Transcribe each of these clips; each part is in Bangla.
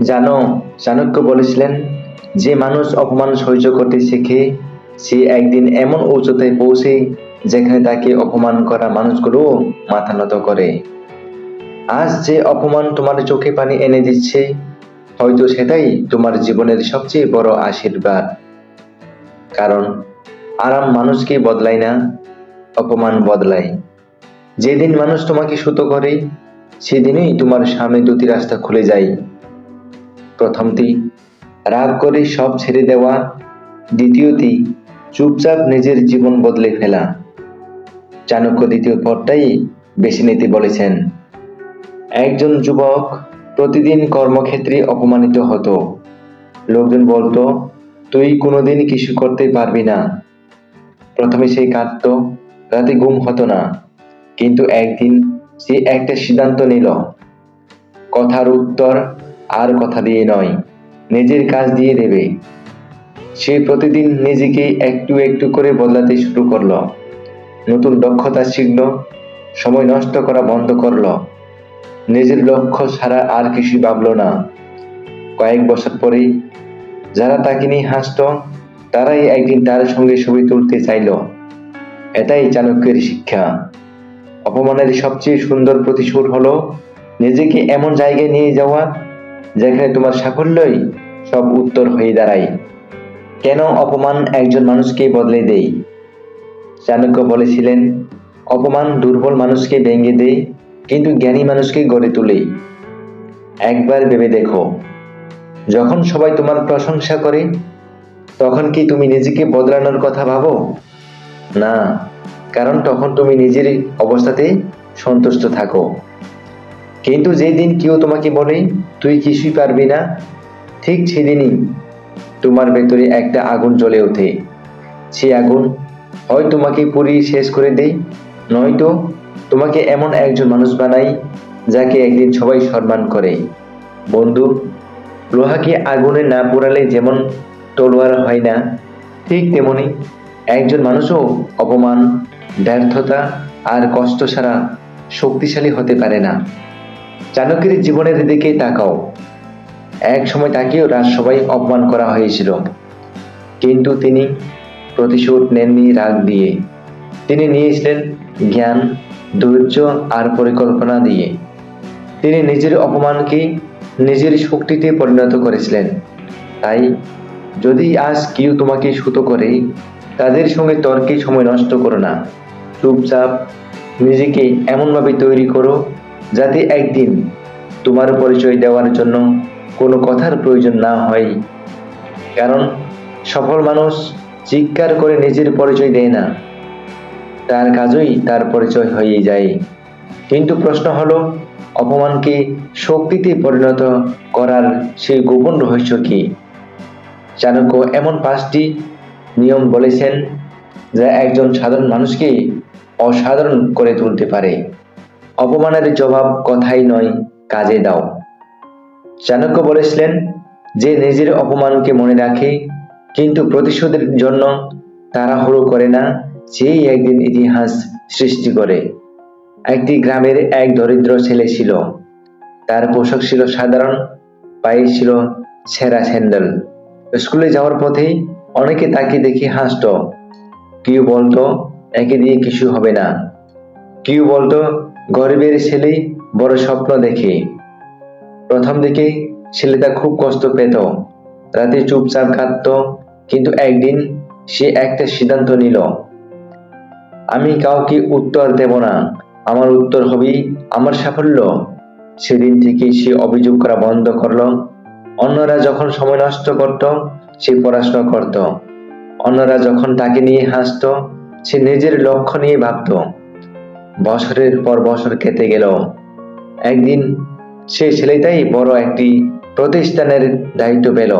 জানো, চাণক্য বলেছিলেন, যে মানুষ অপমান সহ্য করতে শেখে সে একদিন এমন উচ্চতায় পৌঁছে যেখানে তাকে অপমান করা মানুষগুলোও মাথা নত করে। আজ যে অপমান তোমার চোখে পানি এনে দিচ্ছে, হয়তো সেটাই তোমার জীবনের সবচেয়ে বড় আশীর্বাদ। কারণ আরাম মানুষকে বদলায় না, অপমান বদলায়। যেদিন মানুষ তোমাকে সুতো করে, সেদিনই তোমার সামনে দুটি রাস্তা খুলে যায়। প্রথমটি রাগ করে সব ছেড়ে দেওয়া, দ্বিতীয়টি চুপচাপ নিজের জীবন বদলে ফেলা। চাণক্য দ্বিতীয় পথটাই বেছে নিতে বলেছেন। একজন যুবক প্রতিদিন কর্মক্ষেত্রে অপমানিত হতো। লোকজন বলতো, তুই কোনোদিন কিছু করতে পারবি না। প্রথমে সে কাঁদতো, রাতে ঘুম হতো না। কিন্তু একদিন সে একটা সিদ্ধান্ত নিল, কথার উত্তর আর কথা দিয়ে নয়, নিজের কাজ দিয়ে দেবে। সে প্রতিদিন নিজেকে একটু একটু করে বদলাতে শুরু করলো। নতুন দক্ষতা শিখল, সময় নষ্ট করা বন্ধ করলো, নিজের লক্ষ্য ছাড়া আর কিছু ভাবলো না। কয়েক বছর পরে যারা তাকে নিয়ে হাসতো, তারাই একদিন তার সঙ্গে ছবি তুলতে চাইল। এটাই চাণক্যের শিক্ষা। অপমানের সবচেয়ে সুন্দর প্রতিশোধ হলো নিজেকে এমন জায়গায় নিয়ে যাওয়া যেখানে তোমার সাফল্যই সব উত্তর হয়ে দাঁড়ায়। কেন অপমান একজন মানুষকে বদলে দেয়? চাণক্য বলেছিলেন, অপমান দুর্বল মানুষকে ভেঙে দেয়, কিন্তু জ্ঞানী মানুষকে গড়ে তোলে। একবার ভেবে দেখো, যখন সবাই তোমার প্রশংসা করে, তখন কি তুমি নিজেকে বদলানোর কথা ভাবো? না, কারণ তখন তুমি নিজের অবস্থাতে সন্তুষ্ট থাকো। কিন্তু যেদিন কেউ তোমাকে বলে তুই কিছুই পারবি না, ঠিক সেদিনই তোমার ভেতরে একটা আগুন জ্বলে ওঠে। সে আগুন হয় তোমাকে পুড়িয়ে শেষ করে দেয়, নয়তো তোমাকে এমন একজন মানুষ বানায় যাকে একদিন সবাই সম্মান করে। বন্ধু, লোহাকে আগুনে না পোড়ালে যেমন তলোয়ার হয় না, ঠিক তেমনি একজন মানুষও অপমান, ব্যর্থতা আর কষ্ট ছাড়া শক্তিশালী হতে পারে না। চাণক্যের জীবনের দিকে তাকাও। এক সময় তাকেও রাজসভায় অপমান করা হয়েছিল, কিন্তু তিনি প্রতিশোধ নেননি রাগ দিয়ে। তিনি নিয়েছিলেন জ্ঞান, ধৈর্য আর পরিকল্পনা দিয়ে। তিনি নিজের অপমানকে নিজের শক্তিতে পরিণত করেছিলেন। তাই যদি আজ কেউ তোমাকে সুতো করে, তাদের সঙ্গে তর্কে সময় নষ্ট করো না। চুপচাপ নিজেকে এমনভাবে তৈরি করো যাতে একদিন তোমার পরিচয় দেওয়ার জন্য কোনো কথার প্রয়োজন না হয়। কারণ সফল মানুষ চিৎকার করে নিজের পরিচয় দেয় না, তার কাজই তার পরিচয় হয়ে যায়। কিন্তু প্রশ্ন হলো, অপমানকে শক্তিতে পরিণত করার সেই গোপন রহস্য কি? চাণক্য এমন 5টি নিয়ম বলেছেন যা একজন সাধারণ মানুষকে অসাধারণ করে তুলতে পারে। অপমানের জবাব কথাই নয়, কাজে দাও। চাণক্য বলেছিলেন, যে নিজের অপমানকে মনে রাখে কিন্তু প্রতিশোধের জন্য তাড়াহুড়ো করে না, সেই একদিন ইতিহাস সৃষ্টি করে। একটি গ্রামের এক দরিদ্র ছেলে ছিল। তার পোশাক ছিল সাধারণ, পায়ে ছিল ছেঁড়া স্যান্ডেল। স্কুলে যাওয়ার পথে অনেকে তাকে দেখে হাসতো। কেউ বলতো, একে দিয়ে কিছু হবে না। কেউ বলতো, গরিবের ছেলে, বড় স্বপ্ন দেখে। প্রথম দিকে ছেলেটা খুব কষ্ট পেত, রাতে চুপচাপ কাঁদতো। কিন্তু একদিন সে একটা সিদ্ধান্ত নিল, আমি কাউকে উত্তর দেব না, আমার উত্তর হবে আমার সাফল্য। সেদিন থেকে সে অভিযোগ করা বন্ধ করলো। অন্যরা যখন সময় নষ্ট করত, সে পড়াশোনা করত। অন্যরা যখন তাকে নিয়ে হাসতো, সে নিজের লক্ষ্য নিয়ে ভাবত। বছরের পর বছর কেটে গেল। একদিন সে ছেলেটাই বড় একটি প্রতিষ্ঠানের দায়িত্ব পেল।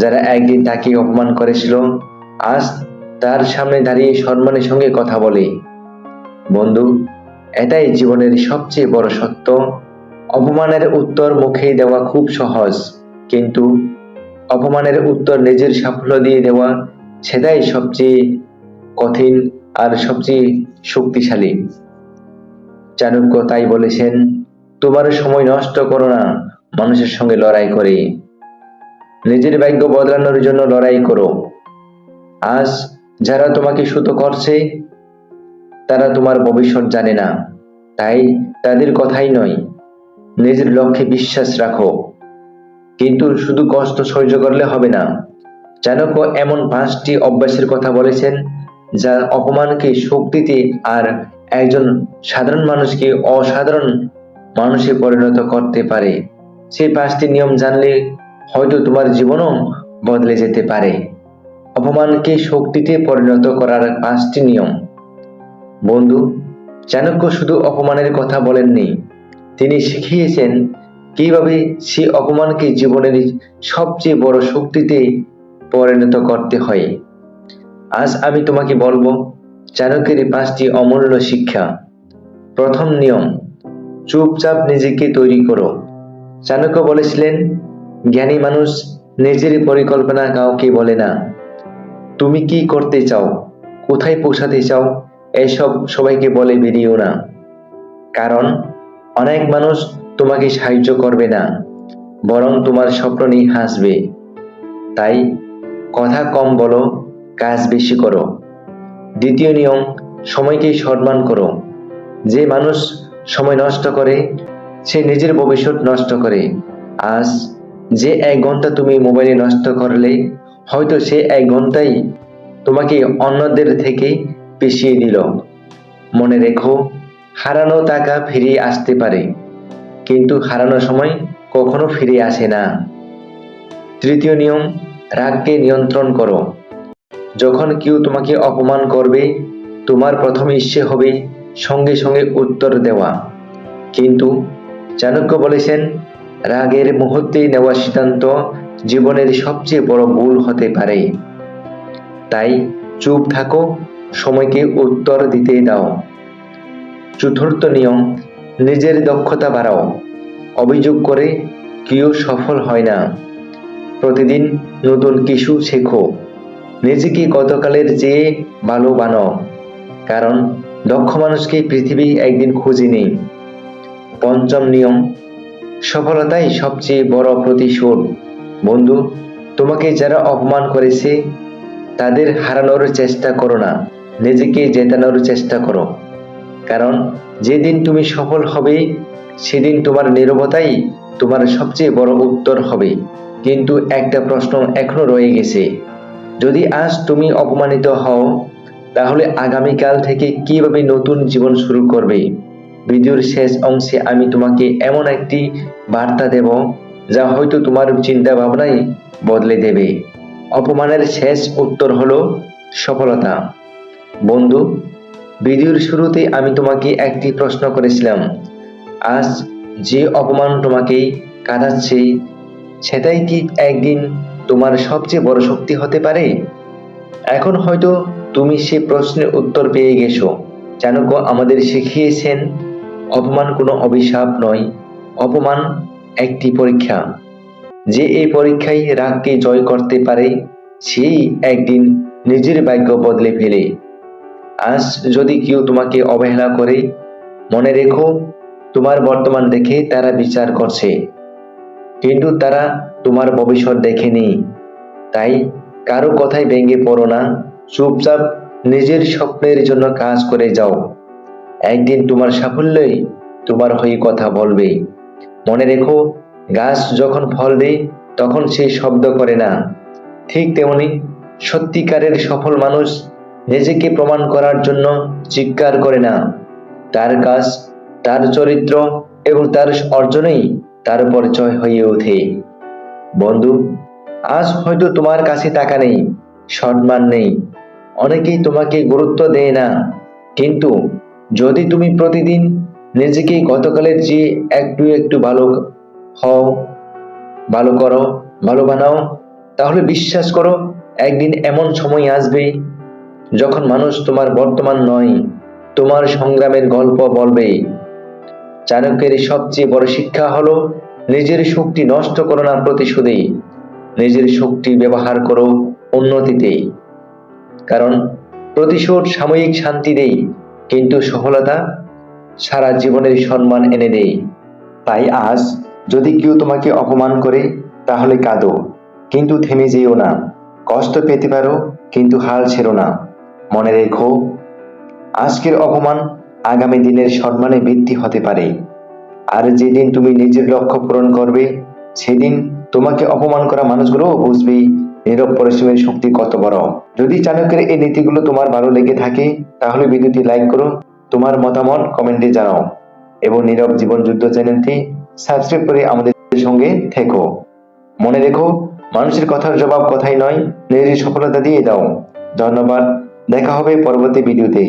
যারা একদিন তাকে অপমান করেছিল, আজ তার সামনে দাঁড়িয়ে সম্মানের সঙ্গে কথা বলে। বন্ধু, এটাই জীবনের সবচেয়ে বড় সত্য। অপমানের উত্তর মুখে দেওয়া খুব সহজ, কিন্তু অপমানের উত্তর নিজের সাফল্য দিয়ে দেওয়া, সেটাই সবচেয়ে কঠিন আর সবচেয়ে শক্তিশালী। চাণক্য তাই বলেছেন, তোমার সময় নষ্ট করো না, মানুষের সঙ্গে লড়াই করে। নিজের ভাগ্য বদলানোর জন্য লড়াই করো। আজ যারা তোমাকে শুধু করছে তারা তোমার ভবিষ্যৎ জানে না, তাই তাদের কথাই নয়, নিজের লক্ষ্যে বিশ্বাস রাখো। কিন্তু শুধু কষ্ট সহ্য করলে হবে না। চাণক্য এমন 5টি অভ্যাসের কথা বলেছেন যা অপমানকে শক্তিতে আর একজন সাধারণ মানুষকে অসাধারণ মানুষে পরিণত করতে পারে। সেই 5টি নিয়ম জানলে হয়তো তোমার জীবনও বদলে যেতে পারে। অপমানকে শক্তিতে পরিণত করার 5টি নিয়ম। বন্ধু, চাণক্য শুধু অপমানের কথা বলেননি, তিনি শিখিয়েছেন কিভাবে সে অপমানকে জীবনের সবচেয়ে বড় শক্তিতে পরিণত করতে হয়। আজ আমি তোমাকে বলবো চাণক্যের 5টি অমূল্য শিক্ষা। প্রথম নিয়ম, চুপচাপ নিজেকে তৈরি করো। চাণক্য বলেছিলেন, জ্ঞানী মানুষ নিজের পরিকল্পনা কাউকে বলে না। তুমি কি করতে চাও, কোথায় পৌঁছাতে চাও, এসব সবাইকে বলে বেরিয়েও না। কারণ অনেক মানুষ তোমাকে সাহায্য করবে না, বরং তোমার স্বপ্ন নিয়ে হাসবে। তাই কথা কম বলো, কাজ বেশি করো। দ্বিতীয় নিয়ম, সময়কে সম্মান করো। যে মানুষ সময় নষ্ট করে সে নিজের ভবিষ্যৎ নষ্ট করে। আজ যে 1 ঘন্টা তুমি মোবাইলে নষ্ট করলে, হয়তো সে 1 ঘন্টাই তোমাকে অন্যদের থেকে পিছিয়ে দিল। মনে রেখো, হারানো টাকা ফিরে আসতে পারে, কিন্তু হারানো সময় কখনো ফিরে আসে না। তৃতীয় নিয়ম, রাগকে নিয়ন্ত্রণ করো। যখন কেউ তোমাকে অপমান করবে, তোমার প্রথম ইচ্ছে হবে সঙ্গে সঙ্গে উত্তর দেওয়া। কিন্তু চাণক্য বলেছেন, রাগের মুহূর্তে নেওয়া সিদ্ধান্ত জীবনের সবচেয়ে বড় ভুল হতে পারে। তাই চুপ থাকো, সময়কে উত্তর দিতে দাও। চতুর্থ নিয়ম, নিজের দক্ষতা বাড়াও। অভিযোগ করে কেউ সফল হয় না। প্রতিদিন নতুন কিছু শেখো। নিজেকে গতকালের চেয়ে ভালো বানাও, কারণ দক্ষ মানুষকে পৃথিবী একদিন খুঁজেনি। পঞ্চম নিয়ম, সফলতাই সবচেয়ে বড় প্রতিশোধ। বন্ধু, তোমাকে যারা অপমান করেছে তাদের হারানোর চেষ্টা করো না, নিজেকে জেতানোর চেষ্টা করো। কারণ যেদিন তুমি সফল হবে সেদিন তোমার নীরবতাই তোমার সবচেয়ে বড় উত্তর হবে। কিন্তু একটা প্রশ্ন এখনো রয়ে গেছে, যদি আজ তুমি অপমানিত হও, তাহলে আগামীকাল থেকে কিভাবে নতুন জীবন শুরু করবে? ভিডিওর শেষ অংশে আমি তোমাকে এমন একটি বার্তা দেব যা হয়তো তোমার চিন্তা ভাবনাই বদলে দেবে। অপমানের শেষ উত্তর হলো সফলতা। বন্ধু, ভিডিওর শুরুতে আমি তোমাকে একটি প্রশ্ন করেছিলাম, আজ যে অপমান তোমাকে কাঁদাচ্ছে সেটাই কি একদিন তোমার সবচেয়ে বড় শক্তি হতে পারে? এখন হয়তো তুমি সে প্রশ্নের উত্তর পেয়ে গেছো। চাণক্য আমাদের শিখিয়েছেন, অপমান কোনো অভিশাপ নয়, অপমান একটি পরীক্ষা। যে এই পরীক্ষায় রাগকে জয় করতে পারে সেই একদিন নিজের ভাগ্য বদলে ফেলে। আজ যদি কেউ তোমাকে অবহেলা করে, মনে রেখো, তোমার বর্তমান দেখে তারা বিচার করছে, কিন্তু তারা তোমার ভবিষ্যৎ দেখেনি। তাই কারো কথায় ভেঙে পড়ো না, চুপচাপ নিজের স্বপ্নের জন্য কাজ করে যাও। একদিন তোমার সাফল্যই তোমার হয়ে কথা বলবে। মনে রেখো, গাছ যখন ফল দেয় তখন সে শব্দ করে না। ঠিক তেমনি সত্যিকারের সফল মানুষ নিজেকে প্রমাণ করার জন্য চিৎকার করে না। তার কাজ, তার চরিত্র এবং তার অর্জনেই তার পরিচয় হয়ে ওঠে। বন্ধু, আজ হয়তো তোমার কাছে টাকা নেই, সম্মান নেই, অনেকেই তোমাকে গুরুত্ব দেয় না, কিন্তু যদি তুমি প্রতিদিন নিজেকে গতকালের চেয়ে একটু একটু ভালো হও, ভালো করো, ভালো বানাও, তাহলে বিশ্বাস করো, একদিন এমন সময় আসবে যখন মানুষ তোমার বর্তমান নয়, তোমার সংগ্রামের গল্প বলবে। চাণক্যের সবচেয়ে বড় শিক্ষা হলো, নিজের শক্তি নষ্ট করো না প্রতিশোধে, নিজের শক্তি ব্যবহার করো উন্নতিতে। কারণ প্রতিশোধ সাময়িক শান্তি দেয়, কিন্তু সফলতা সারা জীবনের সম্মান এনে দেয়। তাই আজ যদি কেউ তোমাকে অপমান করে তাহলে কাঁদো, কিন্তু থেমে যেও না। কষ্ট পেতে পারো, কিন্তু হাল ছেড়ো না। মনে রেখো, আজকের অপমান আগামী দিনের সম্মানে বৃদ্ধি হতে পারে। আর যেদিন তুমি নিজের লক্ষ্য পূরণ করবে, সেদিন তোমাকে অপমান করা মানুষগুলো বুঝবে নীরব পরিশ্রমের শক্তি কত বড়। যদি চাণক্যের এই নীতিগুলো তোমার ভালো লেগে থাকে, তাহলে ভিডিওটি লাইক করো, তোমার মতামত কমেন্টে জানাও এবং নীরব জীবন যুদ্ধ চ্যানেলটি সাবস্ক্রাইব করে আমাদের সঙ্গে থেকো। মনে রেখো, মানুষের কথার জবাব কথাই নয়, নিজের সফলতা দিয়ে দাও। ধন্যবাদ, দেখা হবে পরবর্তী ভিডিওতে।